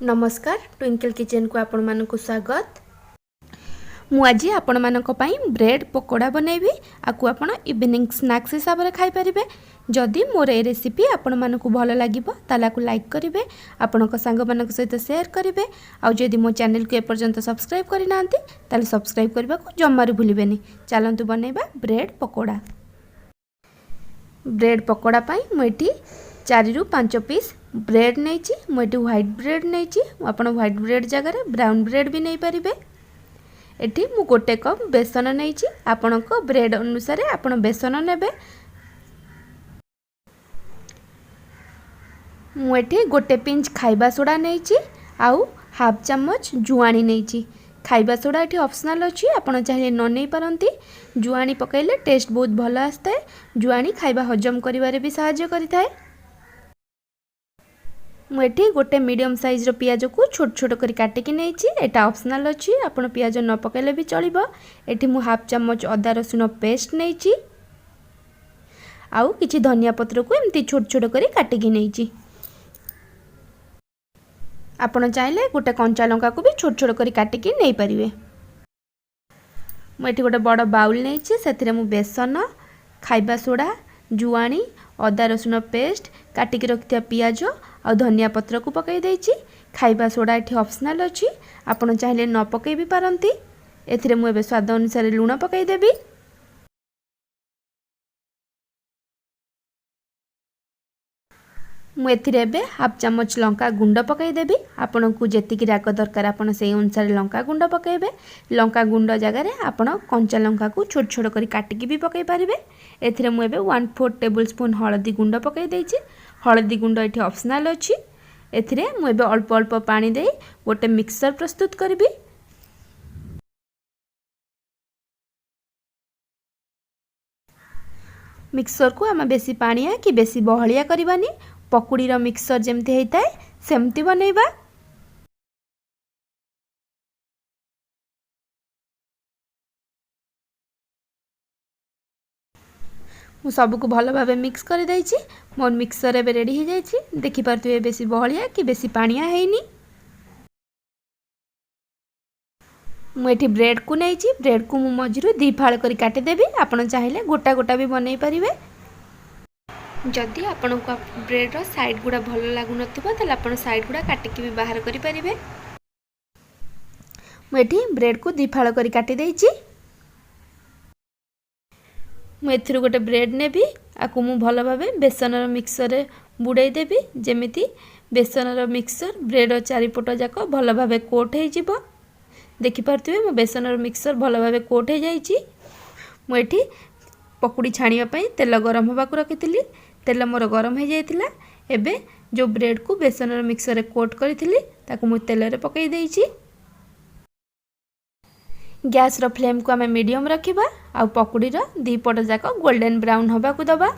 नमस्कार twinkle kitchen को आपण मानक स्वागत। मु आज आपण मानक पई ब्रेड पकोड़ा बनैबी। आकु आपण इवनिंग स्नैक्स हिसाब रे खाई परिबे। जदि मोर ए रेसिपी आपण मानक भल लागिबो ताला को लाइक करिवे, आपणक संग मानक सहित शेयर करिवे। आ जदि मो चैनल को एपर्यंत सब्सक्राइब करि नांती ताले सब्सक्राइब करबा को जम्मारू भूलिबेनी। चलंतु बनैबा ब्रेड पकोड़ा। ब्रेड पकोड़ा पई मोइटी 4 रु 5 पीस ब्रेड नहीं मुझे व्हाइट ब्रेड नहीं आपण व्हाइट ब्रेड जगह ब्राउन ब्रेड भी नहीं पारे। एटी मु गोटे कप बेसन नहीं आपण ब्रेड अनुसार आपण बेसन नेबे। मुझे गोटे पिंच खाइबा सोडा नहीं आउ हाफ चम्मच जुआणी नहीं। खाइबा सोडा ये ऑप्शनल अच्छी, आपड़ चाहिए न नहीं पारती। जुआणी पकईले टेस्ट बहुत भल आसता है। जुआणी खाइबा हजम करिवारे भी सहायता करिथाए। मुझे गोटे मीडियम साइज पियाज को छोट छोट कर काटिकी नहीं। एटा ऑप्शनल अच्छी, आपण पियाज न पकेले भी चलिबो। एठी मु हाफ चम्मच अदा रसुण पेस्ट नहीं आउ किछि धनिया पत्र को एमती छोट छोट कर काटिकी नहीं। आपण चाहिले गोटे कंचा लंका को भी छोट छोट कर काटिकी नहीं पारिबे। मुझे गोटे बड़ बाउल नहीं से मु बेसन, खाइबा सोडा, जुआणी, अदा रसुण पेस्ट, काटिकी रखिया पियाज और धनिया पत्र को पकई देछि। खाइबा सोडा ये ऑप्शनल अच्छी, आपण चाहिले न पकई भी पारती। एथिरे मु एबे स्वाद अनुसार लूण पकई देबी। मु एथिरे एबे हाफ चम्मच लंका गुंड पकई देबी। आपण को जेतिकी राग दरकार आपण से अनुसार लंका गुंड पकेबे। लंका गुंड जगह आपण कंचा लंका को छोट छोट कर काटिकी भी पकई पारिबे। एथिरे मु एबे 1/4 टेबल स्पून हळदी गुंड पकई देछि। हळदी गुंड ये ऑप्शनल अच्छी। एथिरे मु एबे अल्प अल्प पानी दे गोटे मिक्सर प्रस्तुत करबी। मिक्सर को आम बेसी पानिया कि बेसी बहलिया करबानी। पकुड़ी रो मिक्सर जेमती होता है सेमती बनैबा। मु सबको भल भाव मिक्स कर देछि। मोर मिक्सर एबे रेडी हो जाइछि। देखि पारथुए बेसी बहलिया कि बेसी पानिया हैनी। मु एठी ब्रेड को नहीं, ब्रेड को मु मझिरु 2 फाळ कर काटि देबी। आपण चाहिले गोटा गोटा भी बनै परिबे। जदि आपण को ब्रेड रो साइड गुडा भल लागु नथिबो तले आपण साइड गुडा काटिकी भी बाहर करि परिबे। मु एठी ब्रेड को 2 फाळ कर काटि देछि। मु एथिरु गोटे ब्रेड नेबी। आकु मु भल भाबे बेसन रो मिक्सर रे बुड़ाई देबी। जेमिति बेसन रो मिक्सर ब्रेड रो चारिपट जाक भल भाबे कोट हे जिवो। देखि पारथुए मो बेसन रो मिक्सर भल भाबे कोट हे जाइछि। मु एठी पकुड़ी छाणिया पई तेल गरम होबा को रखिथिली। तेल मोर गरम हो जाइतिला। एबे जो ब्रेड को बेसन रो मिक्सर रे कोट करिथिली ताकु मु तेल रे पकई देइछि। गैस रो फ्लेम को आमे मीडियम रखिबा। आ पकुड़ी रो 2 पट जाक गोल्डन ब्राउन होबा को दबा।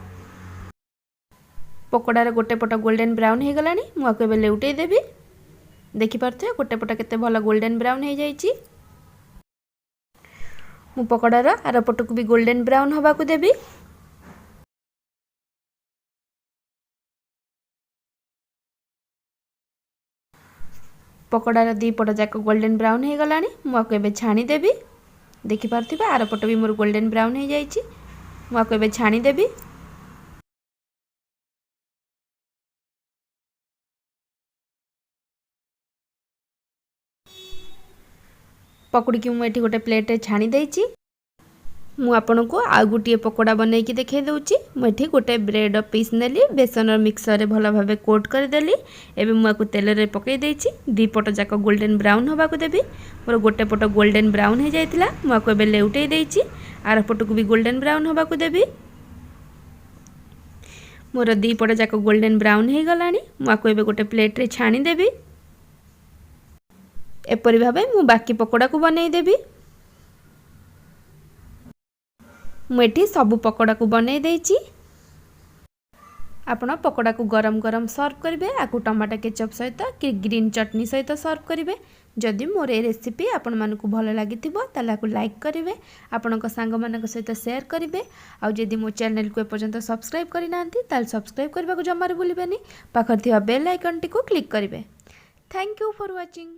पकोड़ा रे गोटे पट गोल्डन ब्राउन हो गलानी। मु आको एबे लेउटै देबी। देखि पारथुए गोटे पट केते भल गोल्डन ब्राउन हो जाइछि। मु पकोड़ा रो आर पट को भी गोल्डन ब्राउन होबा को देबी। पकोड़ा रो 2 पट जाक गोल्डन ब्राउन हो गलानी। मु आको एबे छाणी देबी। देखि पारथिबा आर पट भी मोर गोल्डन ब्राउन हो जाइछि। मु आको एबे छाणी देबी। पकुड़ी की मुझे गोटे प्लेट रे छाणी देइछि। मु आपन को आ गुटिए पकोड़ा बनै कि देखै दउछि। मुझे गोटे ब्रेड पीस नेली, बेसन मिक्सर रे भल भाबे कोट कर देली। एबे मु आकु तेल रे पकई देइछि। 2 पट जाक गोल्डन ब्राउन होबा को देबी। मोर गोटे पट गोल्डन ब्राउन हो जाइतिला। मु आकु एबे लेउटै देइछि। आर पट को भी गोल्डन ब्राउन होबा को देबी। मोर 2 पट जाक गोल्डन ब्राउन हो गलानी। मु आकु एबे गोटे प्लेट रे छाणी देबी। एपरि भाबे मु बाकी पकोड़ा को बनै देबी। मुझे सबू पकोड़ा को बनै देइछि। आपण पकोड़ा को गरम गरम सर्व करेंगे। आपको टमाटो केचप सहित कि ग्रीन चटनी सहित सर्व करेंगे। जदि मोर ए रेसिपी आपण मानकु भल लागि तालाकु लाइक करेंगे, आपण सांग मानक सहित शेयर करेंगे। आउ जदि मो चैनल को एपर्यंत सब्सक्राइब करना ताल सब्सक्राइब करने को जमार भूलिबेनी। पाखर थिबा बेल आइकन टी को क्लिक करेंगे। Thank you for watching.